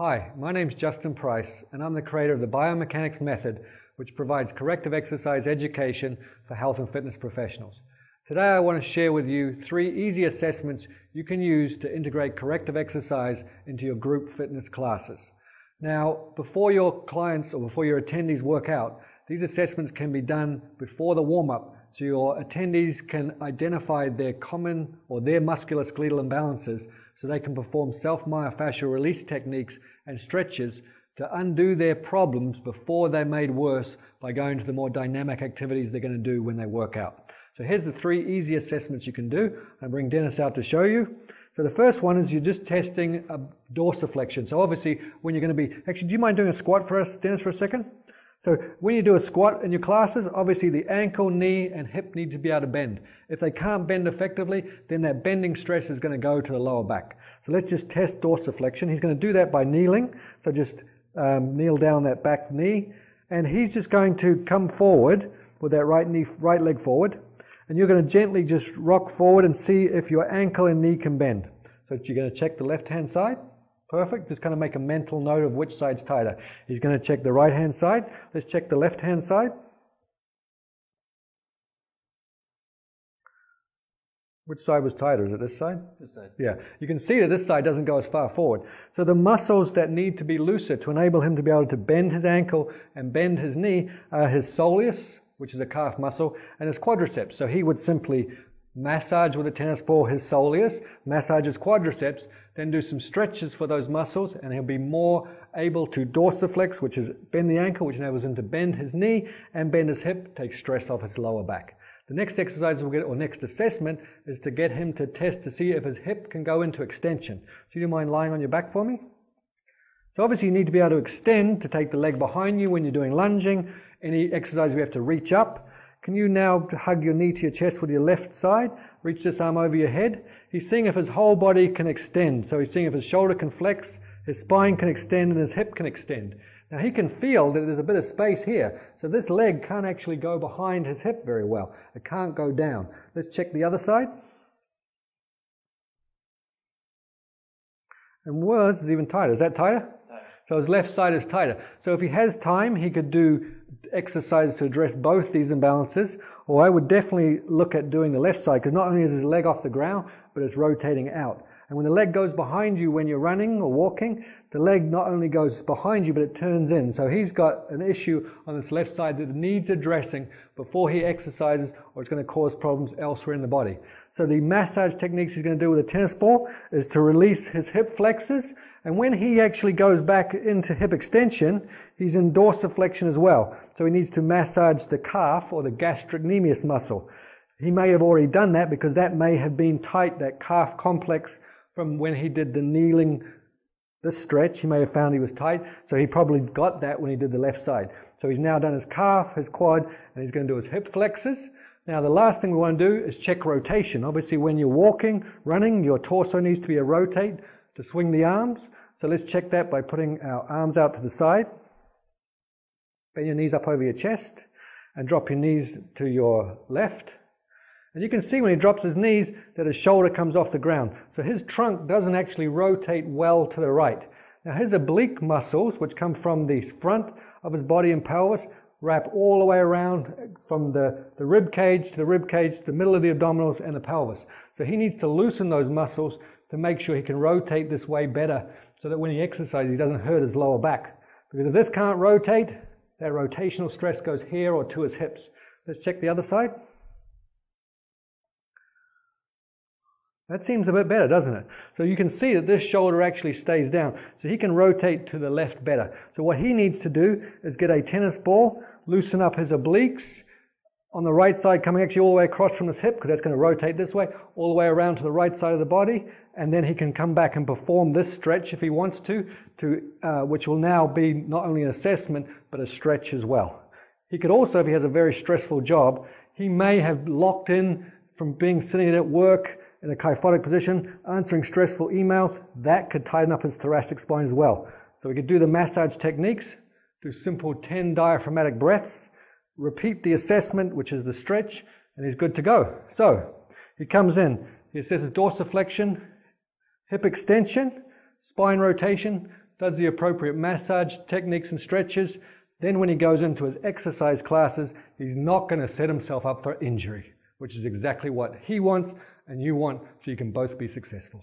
Hi, my name's Justin Price, and I'm the creator of the biomechanics method, which provides corrective exercise education for health and fitness professionals. Today I want to share with you 3 easy assessments you can use to integrate corrective exercise into your group fitness classes. Now, before your clients or before your attendees work out, these assessments can be done before the warm-up, so your attendees can identify their common or their musculoskeletal imbalances so they can perform self-myofascial release techniques and stretches to undo their problems before they're made worse by going to the more dynamic activities they're going to do when they work out. So here's the 3 easy assessments you can do. I'll bring Dennis out to show you. So the first one is you're just testing a dorsiflexion. So obviously when you're going to be, actually do you mind doing a squat for us, Dennis, for a second? So when you do a squat in your classes, obviously the ankle, knee and hip need to be able to bend. If they can't bend effectively, then that bending stress is going to go to the lower back. So let's just test dorsiflexion. He's going to do that by kneeling. So just kneel down that back knee. And he's just going to come forward with that right leg forward. And you're going to gently just rock forward and see if your ankle and knee can bend. So you're going to check the left-hand side. Perfect. Just kind of make a mental note of which side's tighter. He's going to check the right-hand side. Let's check the left-hand side. Which side was tighter? Is it this side? This side. Yeah. You can see that this side doesn't go as far forward. So the muscles that need to be looser to enable him to be able to bend his ankle and bend his knee are his soleus, which is a calf muscle, and his quadriceps. So he would simply massage with a tennis ball his soleus, massage his quadriceps, then do some stretches for those muscles, and he'll be more able to dorsiflex, which is bend the ankle, which enables him to bend his knee and bend his hip, take stress off his lower back. The next exercise we'll get, or next assessment, is to get him to test to see if his hip can go into extension. So you mind lying on your back for me? So obviously you need to be able to extend to take the leg behind you when you're doing lunging. Any exercise we have to reach up. Can you now hug your knee to your chest with your left side? Reach this arm over your head. He's seeing if his whole body can extend. So he's seeing if his shoulder can flex, his spine can extend, and his hip can extend. Now he can feel that there's a bit of space here. So this leg can't actually go behind his hip very well. It can't go down. Let's check the other side. And well, this is even tighter. Is that tighter? So his left side is tighter. So if he has time, he could do exercises to address both these imbalances, or I would definitely look at doing the left side, because not only is his leg off the ground, but it's rotating out. And when the leg goes behind you when you're running or walking, the leg not only goes behind you, but it turns in. So he's got an issue on this left side that needs addressing before he exercises, or it's going to cause problems elsewhere in the body. So the massage techniques he's going to do with a tennis ball is to release his hip flexors. And when he actually goes back into hip extension, he's in dorsiflexion as well. So he needs to massage the calf or the gastrocnemius muscle. He may have already done that because that may have been tight, that calf complex, from when he did the kneeling, this stretch. He may have found he was tight. So he probably got that when he did the left side. So he's now done his calf, his quad, and he's going to do his hip flexors. Now the last thing we want to do is check rotation. Obviously when you're walking, running, your torso needs to be a rotate to swing the arms. So let's check that by putting our arms out to the side. Bend your knees up over your chest and drop your knees to your left. And you can see when he drops his knees that his shoulder comes off the ground. So his trunk doesn't actually rotate well to the right. Now his oblique muscles, which come from the front of his body and pelvis, wrap all the way around from the rib cage to the rib cage to the middle of the abdominals and the pelvis. So he needs to loosen those muscles to make sure he can rotate this way better so that when he exercises he doesn't hurt his lower back. Because if this can't rotate, that rotational stress goes here or to his hips. Let's check the other side. That seems a bit better, doesn't it? So you can see that this shoulder actually stays down. So he can rotate to the left better. So what he needs to do is get a tennis ball, loosen up his obliques on the right side, coming actually all the way across from his hip, because that's going to rotate this way, all the way around to the right side of the body. And then he can come back and perform this stretch if he wants to which will now be not only an assessment, but a stretch as well. He could also, if he has a very stressful job, he may have locked in from being sitting at work in a kyphotic position, answering stressful emails. That could tighten up his thoracic spine as well. So we could do the massage techniques, do simple 10 diaphragmatic breaths, repeat the assessment, which is the stretch, and he's good to go. So he comes in, he assesses dorsiflexion, hip extension, spine rotation, does the appropriate massage techniques and stretches, then when he goes into his exercise classes, he's not going to set himself up for injury, which is exactly what he wants and you want, so you can both be successful.